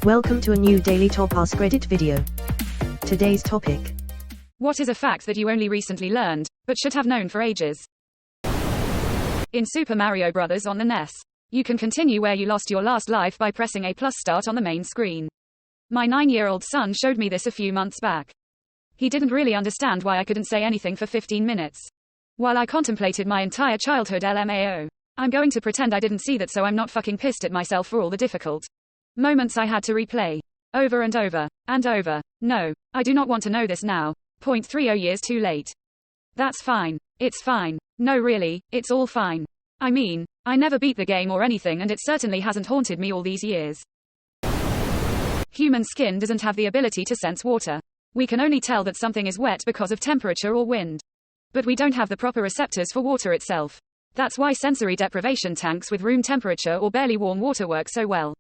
Welcome to a new Daily Top Askreddit video. Today's topic. What is a fact that you only recently learned, but should have known for ages? In Super Mario Bros. On the NES, you can continue where you lost your last life by pressing A+ start on the main screen. My 9-year-old son showed me this a few months back. He didn't really understand why I couldn't say anything for 15 minutes. While I contemplated my entire childhood LMAO, I'm going to pretend I didn't see that, so I'm not fucking pissed at myself for all the difficult moments I had to replay over and over and over. No, I do not want to know this now. 0.30 years too late. That's fine. It's fine. No, really, it's all fine. I mean, I never beat the game or anything, and it certainly hasn't haunted me all these years. Human skin doesn't have the ability to sense water. We can only tell that something is wet because of temperature or wind. But we don't have the proper receptors for water itself. That's why sensory deprivation tanks with room temperature or barely warm water work so well.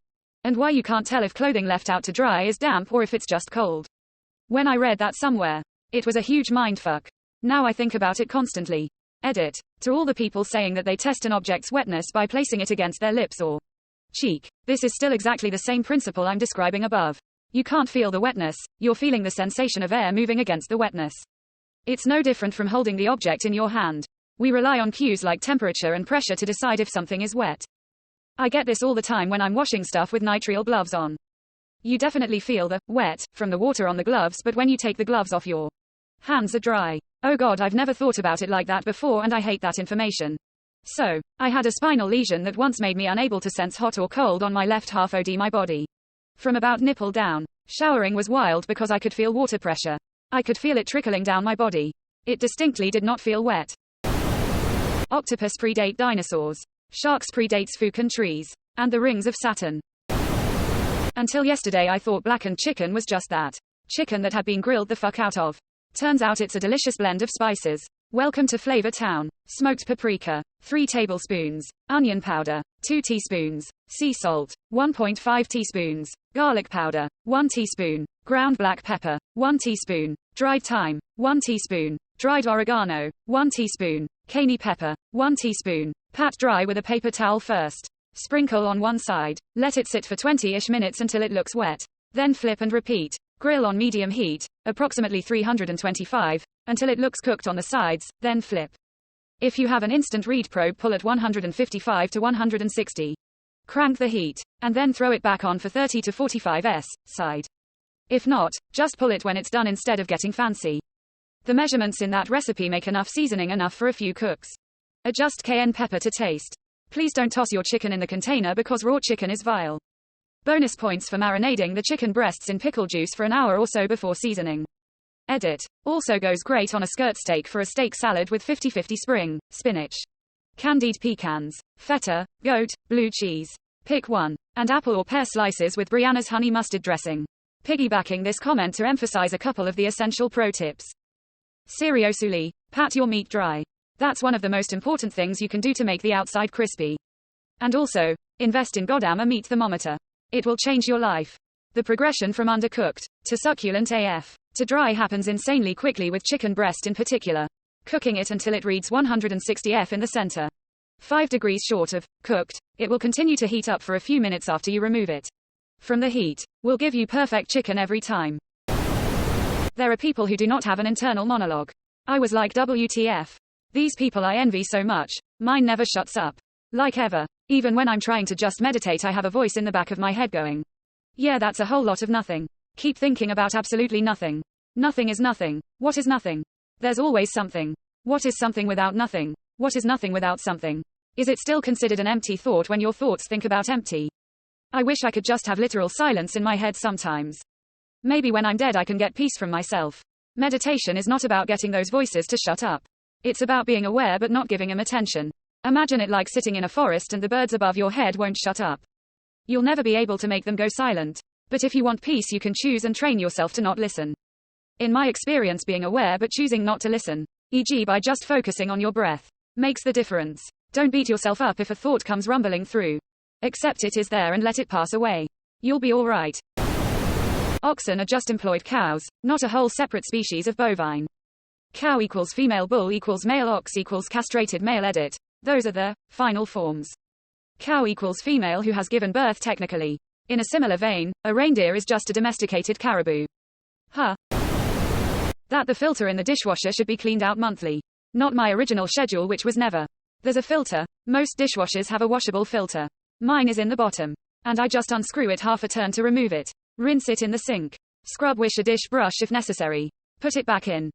And why you can't tell if clothing left out to dry is damp or if it's just cold. When I read that somewhere, it was a huge mindfuck. Now I think about it constantly. Edit. To all the people saying that they test an object's wetness by placing it against their lips or cheek, this is still exactly the same principle I'm describing above. You can't feel the wetness, you're feeling the sensation of air moving against the wetness. It's no different from holding the object in your hand. We rely on cues like temperature and pressure to decide if something is wet. I get this all the time when I'm washing stuff with nitrile gloves on. You definitely feel the wet from the water on the gloves, but when you take the gloves off, your hands are dry. Oh god, I've never thought about it like that before, and I hate that information. So, I had a spinal lesion that once made me unable to sense hot or cold on my left half of my body. From about nipple down. Showering was wild because I could feel water pressure. I could feel it trickling down my body. It distinctly did not feel wet. Octopus predate dinosaurs. Sharks predates fucking trees. And the rings of Saturn. Until yesterday I thought blackened chicken was just that. Chicken that had been grilled the fuck out of. Turns out it's a delicious blend of spices. Welcome to Flavor Town. Smoked paprika, 3 tablespoons. Onion powder, 2 teaspoons. Sea salt, 1.5 teaspoons. Garlic powder, 1 teaspoon. Ground black pepper, 1 teaspoon. Dried thyme, 1 teaspoon. Dried oregano, 1 teaspoon. Cayenne pepper, 1 teaspoon. Pat dry with a paper towel first. Sprinkle on one side. Let it sit for 20-ish minutes until it looks wet. Then flip and repeat. Grill on medium heat, approximately 325, until it looks cooked on the sides, then flip. If you have an instant read probe, pull at 155 to 160. Crank the heat, and then throw it back on for 30 to 45 side. If not, just pull it when it's done instead of getting fancy. The measurements in that recipe make enough seasoning enough for a few cooks. Adjust cayenne pepper to taste. Please don't toss your chicken in the container because raw chicken is vile. Bonus points for marinading the chicken breasts in pickle juice for an hour or so before seasoning. Edit. Also goes great on a skirt steak for a steak salad with 50-50 spring, spinach, candied pecans, feta, goat, blue cheese. Pick one. And apple or pear slices with Brianna's honey mustard dressing. Piggybacking this comment to emphasize a couple of the essential pro tips. Seriously, pat your meat dry. That's one of the most important things you can do to make the outside crispy. And also, invest in goddamn a meat thermometer. It will change your life. The progression from undercooked to succulent AF to dry happens insanely quickly with chicken breast in particular. Cooking it until it reads 160 F in the center. 5 degrees short of cooked, it will continue to heat up for a few minutes after you remove it from the heat. Will give you perfect chicken every time. There are people who do not have an internal monologue. I was like, WTF. These people I envy so much. Mine never shuts up. Like ever. Even when I'm trying to just meditate, I have a voice in the back of my head going, yeah, that's a whole lot of nothing. Keep thinking about absolutely nothing. Nothing is nothing. What is nothing? There's always something. What is something without nothing? What is nothing without something? Is it still considered an empty thought when your thoughts think about empty? I wish I could just have literal silence in my head sometimes. Maybe when I'm dead I can get peace from myself. Meditation is not about getting those voices to shut up. It's about being aware but not giving them attention. Imagine it like sitting in a forest and the birds above your head won't shut up. You'll never be able to make them go silent. But if you want peace, you can choose and train yourself to not listen. In my experience, being aware but choosing not to listen, e.g. by just focusing on your breath, makes the difference. Don't beat yourself up if a thought comes rumbling through. Accept it is there and let it pass away. You'll be alright. Oxen are just employed cows, not a whole separate species of bovine. Cow equals female, bull equals male, ox equals castrated male. Edit. Those are the final forms. Cow equals female who has given birth technically. In a similar vein, a reindeer is just a domesticated caribou. Huh. That the filter in the dishwasher should be cleaned out monthly. Not my original schedule, which was never. There's a filter. Most dishwashers have a washable filter. Mine is in the bottom. And I just unscrew it half a turn to remove it. Rinse it in the sink. Scrub wish a dish brush if necessary. Put it back in.